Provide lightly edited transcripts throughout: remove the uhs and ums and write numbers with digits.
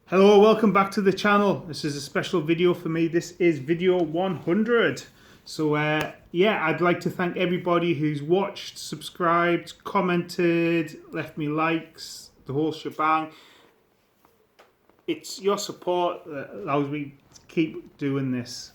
Hello, welcome back to the channel. This is a special video for me. This is video 100. So yeah, I'd like to thank everybody who's watched, subscribed, commented, left me likes, the whole shebang. It's your support that allows me to keep doing this.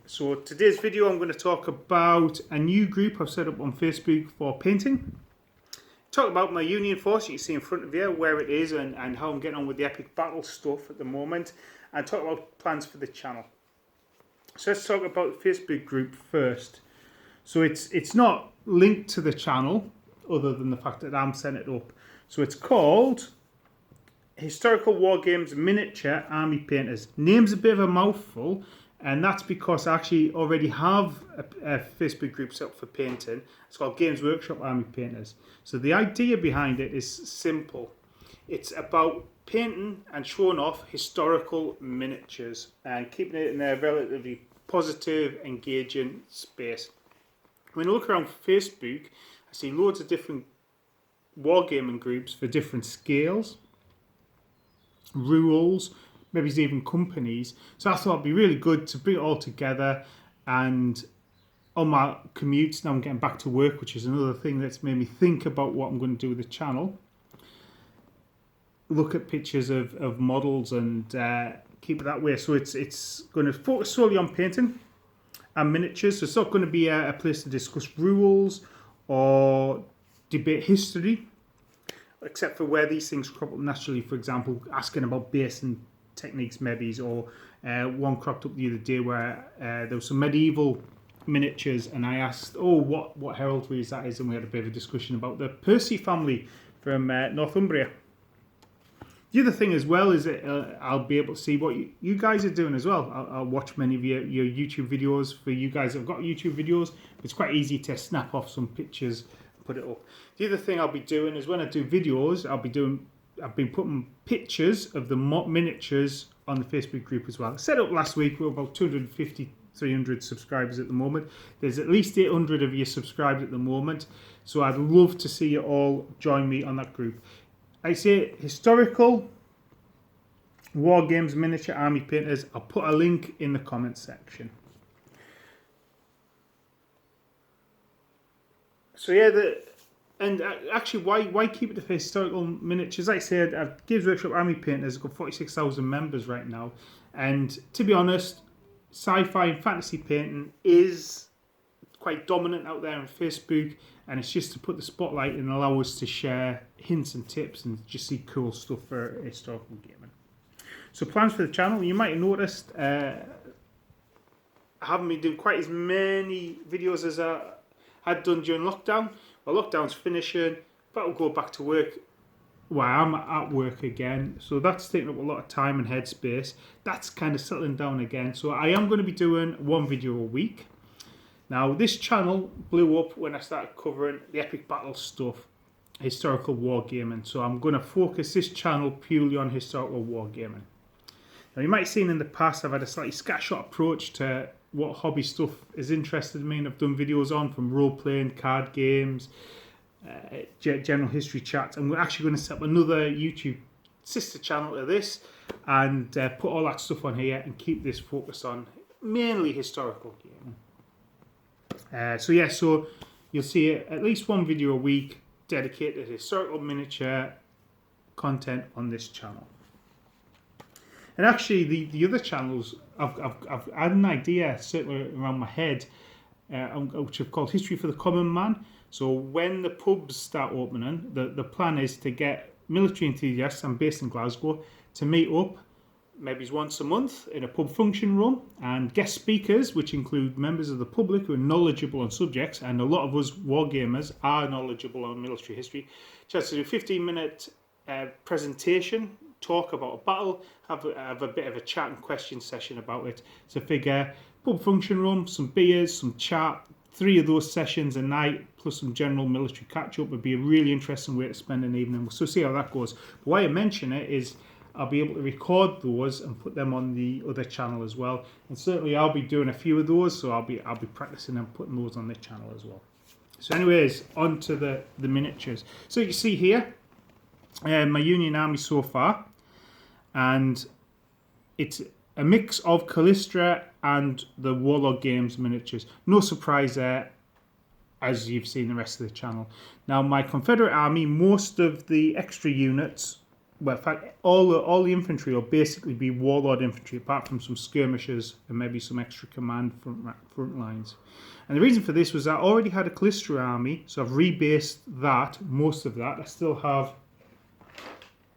So today's video I'm going to talk about a new group I've set up on Facebook for painting. Talk about my Union Force, you can see in front of you where it is and how I'm getting on with the epic battle stuff at the moment, and talk about plans for the channel. So let's talk about the Facebook group first. So it's not linked to the channel other than the fact that I'm setting it up. So it's called Historical Wargames Miniature Army Painters. Name's a bit of a mouthful, and that's because I actually already have a Facebook group set up for painting. It's called Games Workshop Army Painters. So the idea behind it is simple. It's about painting and showing off historical miniatures and keeping it in a relatively positive, engaging space. When I look around Facebook, I see loads of different wargaming groups for different scales, rules, maybe even companies. So I thought it'd be really good to bring it all together. And on my commutes, now I'm getting back to work, which is another thing that's made me think about what I'm going to do with the channel. Look at pictures of models and keep it that way. So it's going to focus solely on painting and miniatures. So it's not going to be a place to discuss rules or debate history, except for where these things crop up naturally. For example, asking about basing techniques maybe, or one cropped up the other day where there was some medieval miniatures, and I asked, what heraldry is that, and we had a bit of a discussion about the Percy family from Northumbria. The other thing as well is that I'll be able to see what you guys are doing as well. I'll watch many of your YouTube videos. For you guys that have got YouTube videos, it's quite easy to snap off some pictures and put it up. The other thing I'll be doing is when I do videos, I've been putting pictures of the miniatures on the Facebook group as well. I set up last week. We're about 250, 300 subscribers at the moment. There's at least 800 of you subscribed at the moment. So I'd love to see you all join me on that group. I say Historical Wargames Miniature Army Painters. I'll put a link in the comments section. So yeah, and actually, why keep it to historical miniatures? Like I said, Games Workshop Army Painters have got 46,000 members right now. And to be honest, sci-fi and fantasy painting is quite dominant out there on Facebook. And it's just to put the spotlight and allow us to share hints and tips and just see cool stuff for historical gaming. So plans for the channel, you might have noticed I haven't been doing quite as many videos as I had done during lockdown. Well, lockdown's finishing, but I'll go back to work. Well, I'm at work again, so that's taking up a lot of time and headspace. That's kind of settling down again, so I am going to be doing one video a week. Now, this channel blew up when I started covering the epic battle stuff, historical wargaming, so I'm going to focus this channel purely on historical wargaming. Now, you might have seen in the past I've had a slightly scattershot approach to what hobby stuff is interested in me, and I've done videos on, from role-playing, card games, general history chats, and we're actually going to set up another YouTube sister channel to this and put all that stuff on here and keep this focused on mainly historical gaming. So you'll see at least one video a week dedicated to historical miniature content on this channel. And actually, the other channels, I've had an idea circling around my head, which I've called History for the Common Man. So when the pubs start opening, the plan is to get military enthusiasts, I'm based in Glasgow, to meet up maybe once a month in a pub function room, and guest speakers, which include members of the public who are knowledgeable on subjects, and a lot of us wargamers are knowledgeable on military history. Just to do a 15-minute presentation, talk about a battle, have a bit of a chat and question session about it. So figure pub function room, some beers, some chat, 3 of those sessions a night, plus some general military catch-up would be a really interesting way to spend an evening. So see how that goes. But why I mention it is I'll be able to record those and put them on the other channel as well. And certainly I'll be doing a few of those, so I'll be practicing and putting those on the channel as well. So anyways, on to the miniatures. So you see here, my Union Army so far. and it's a mix of Callistra and the Warlord Games miniatures. No surprise there, as you've seen the rest of the channel. Now, my Confederate army, most of the extra units, well, in fact, all the infantry will basically be Warlord infantry, apart from some skirmishers and maybe some extra command front lines. And the reason for this was I already had a Callistra army, so I've rebased that, most of that. I still have,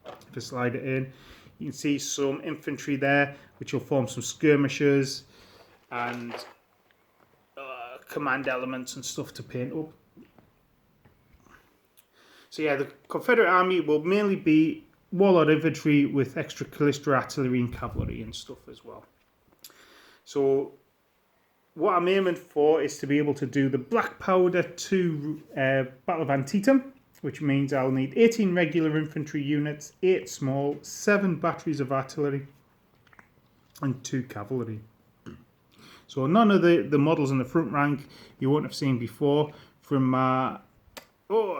if I slide it in, you can see some infantry there, which will form some skirmishers and command elements and stuff to paint up. So yeah, the Confederate army will mainly be Warlord infantry with extra Callistra artillery and cavalry and stuff as well. So what I'm aiming for is to be able to do the Black Powder 2 Battle of Antietam, which means I'll need 18 regular infantry units, 8 small, 7 batteries of artillery, and 2 cavalry. So none of the models in the front rank you won't have seen before from,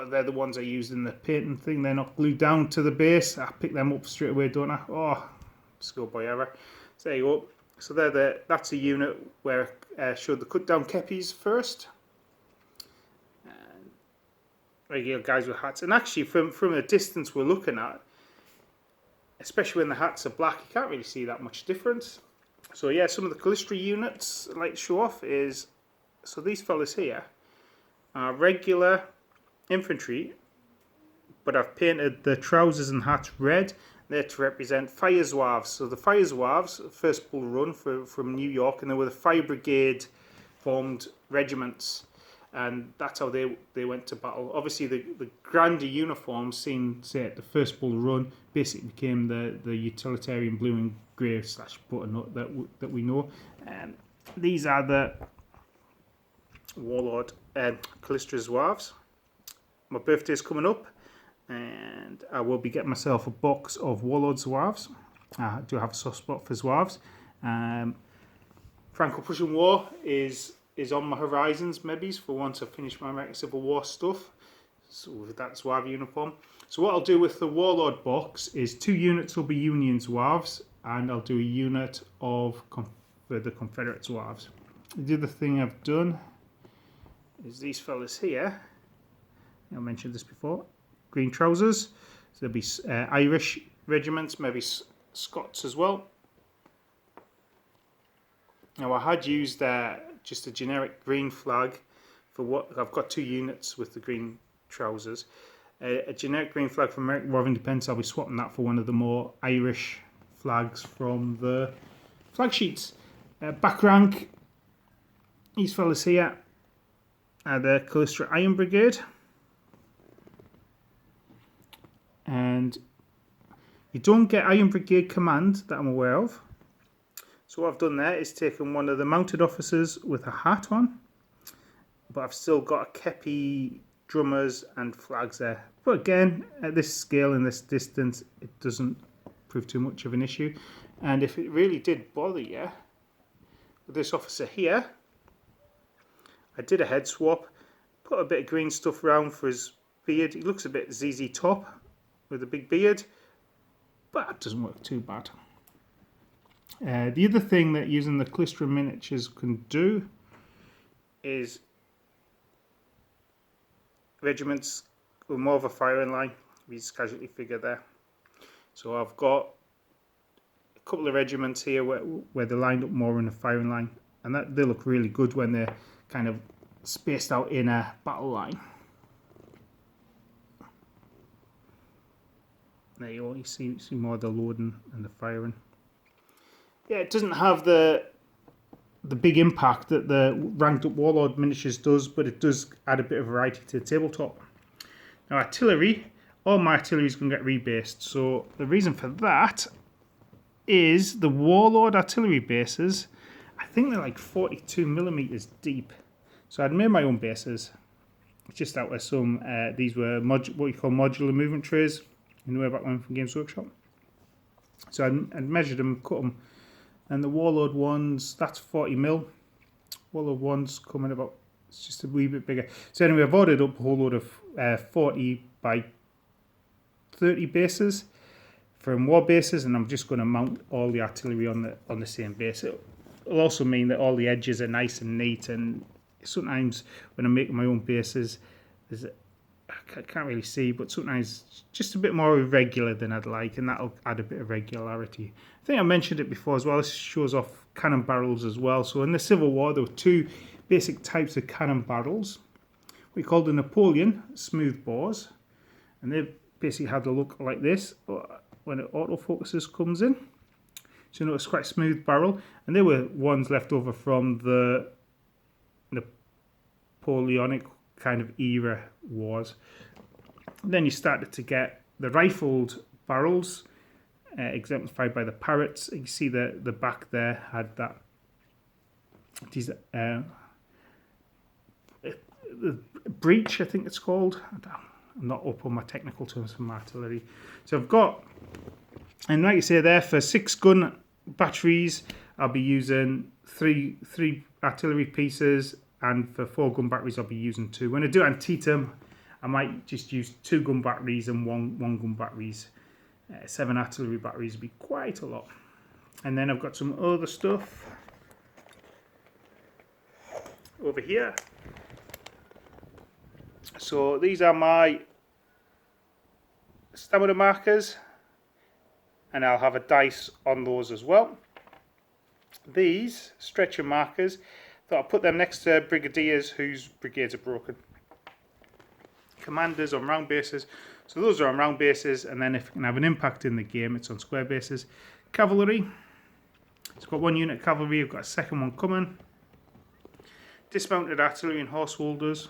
they're the ones I used in the painting thing. They're not glued down to the base. I pick them up straight away, don't I? Oh, schoolboy error. So there you go. So that's a unit where I showed the cut down kepis first. And regular guys with hats. And actually from a distance we're looking at, especially when the hats are black, you can't really see that much difference. So yeah, some of the Callistra units I'd like to show off is, so these fellas here are regular infantry, but I've painted the trousers and hats red. They're to represent Fire Zouaves. So the Fire Zouaves, first Bull Run from New York, and they were the Fire Brigade formed regiments, and that's how they went to battle. Obviously the grander uniforms seen, say, at the first Bull Run basically became the utilitarian blue and grey / butternut that we know. These are the Warlord Callistra Zouaves. My birthday's coming up, and I will be getting myself a box of Warlord Zouaves. I do have a soft spot for Zouaves. Franco-Prussian War is on my horizons, maybe, for once I've finished my American Civil War stuff. So with that Zouave uniform. So what I'll do with the Warlord box is 2 units will be Union Zouaves, and I'll do a unit for the Confederate Zouaves. The other thing I've done is these fellas here. I mentioned this before. Green trousers. So there'll be Irish regiments, maybe Scots as well. Now I had used just a generic green flag for what I've got 2 units with the green trousers. A generic green flag from American War of Independence. I'll be swapping that for one of the more Irish flags from the flag sheets. Back rank. These fellas here are the Callistra Iron Brigade. And you don't get Iron Brigade command that I'm aware of. So what I've done there is taken one of the mounted officers with a hat on, but I've still got a kepi, drummers and flags there. But again, at this scale and this distance, it doesn't prove too much of an issue. And if it really did bother you, with this officer here, I did a head swap, put a bit of green stuff around for his beard. He looks a bit ZZ Top with a big beard, but it doesn't work too bad. The other thing that using the Callistra miniatures can do is regiments with more of a firing line. These casualty figure there. So I've got a couple of regiments here where they're lined up more in a firing line, and they look really good when they're kind of spaced out in a battle line. There you go, you see more of the loading and the firing. Yeah, it doesn't have the big impact that the ranked up Warlord miniatures does, but it does add a bit of variety to the tabletop. Now artillery, all my artillery is going to get rebased, so the reason for that is the Warlord Artillery bases, I think they're like 42mm deep. So I'd made my own bases, just out of some, these were what you call modular movement trays, you know, way back when from Games Workshop. So I'd measured them, cut them, and the Warlord ones, that's 40mm. Warlord ones coming about, it's just a wee bit bigger. So anyway, I've ordered up a whole load of 40 by 30 bases from war bases, and I'm just going to mount all the artillery on the same base. It'll also mean that all the edges are nice and neat, and sometimes when I'm making my own bases, I can't really see, but sometimes just a bit more irregular than I'd like, and that'll add a bit of regularity. I think I mentioned it before as well. This shows off cannon barrels as well. So in the Civil War, there were two basic types of cannon barrels. We called the Napoleon smooth bores, and they basically had a look like this when it autofocuses comes in. So you know, it's quite a smooth barrel, and they were ones left over from the Napoleonic kind of era wars. And then you started to get the rifled barrels, exemplified by the Parrots. You see the back there had that. These the breech, I think it's called. I'm not up on my technical terms from artillery. So I've got, and like you say there, for 6 gun batteries, I'll be using three artillery pieces, and for 4 gun batteries, I'll be using 2. When I do Antietam, I might just use 2 gun batteries and one gun batteries. 7 artillery batteries would be quite a lot. And then I've got some other stuff over here. So these are my stamina markers, and I'll have a dice on those as well. These stretcher markers, thought I'll put them next to brigadiers whose brigades are broken. Commanders on round bases, so those are on round bases, and then if it can have an impact in the game, it's on square bases. Cavalry, it's got 1 unit cavalry, I've got a second one coming. Dismounted artillery and horse holders.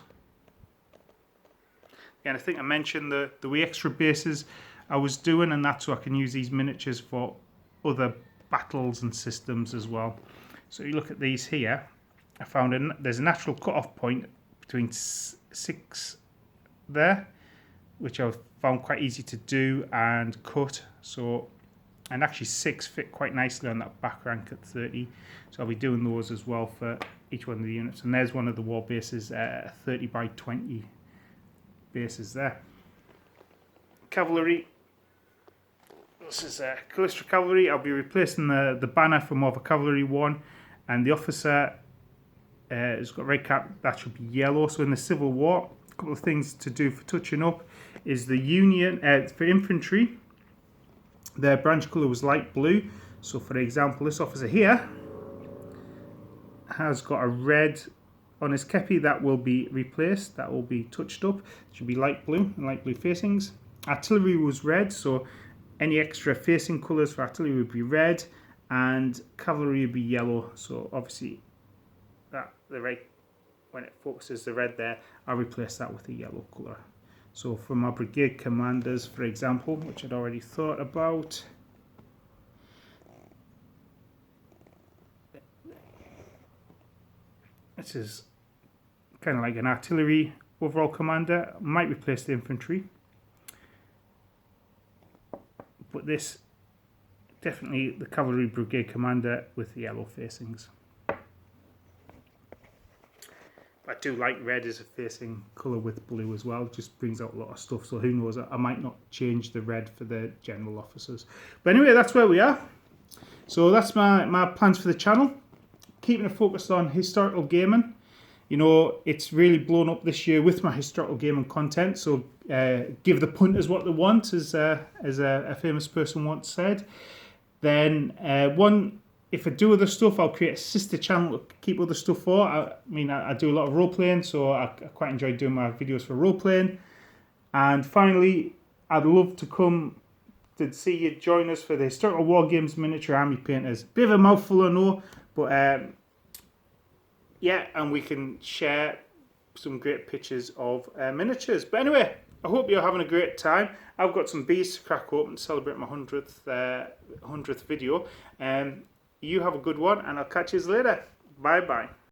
Again, I think I mentioned the wee extra bases I was doing, and that's so I can use these miniatures for other battles and systems as well. So you look at these here, I found there's a natural cut-off point between 6 there, which I found quite easy to do and cut. So, and actually 6 fit quite nicely on that back rank at 30. So I'll be doing those as well for each one of the units. And there's one of the war bases, 30 by 20 bases there. Cavalry. This is Callistra Cavalry. I'll be replacing the banner for more of a cavalry one, and the officer has got red cap. That should be yellow. So in the Civil War, a couple of things to do for touching up is the Union for infantry. Their branch colour was light blue. So for example, this officer here has got a red on his kepi. That will be replaced. That will be touched up. It should be light blue and light blue facings. Artillery was red, so any extra facing colours for artillery would be red, and cavalry would be yellow. So obviously, the red, when it focuses the red there, I'll replace that with a yellow colour. So for my brigade commanders, for example, which I'd already thought about, this is kind of like an artillery overall commander. I might replace the infantry, but this definitely the cavalry brigade commander with the yellow facings. I do like red as a facing colour with blue as well. It just brings out a lot of stuff, so who knows, I might not change the red for the general officers. But anyway, that's where we are. So that's my plans for the channel. Keeping it focused on historical gaming. You know, it's really blown up this year with my historical gaming content, so give the punters what they want, as a famous person once said. Then if I do other stuff, I'll create a sister channel to keep other stuff for. I do a lot of role-playing, so I quite enjoy doing my videos for role-playing. And finally, I'd love to come to see you join us for the Historical War Games Miniature Army Painters. Bit of a mouthful, I know, but yeah, and we can share some great pictures of miniatures. But anyway, I hope you're having a great time. I've got some bees to crack open to celebrate my 100th video. You have a good one, and I'll catch you later. Bye bye.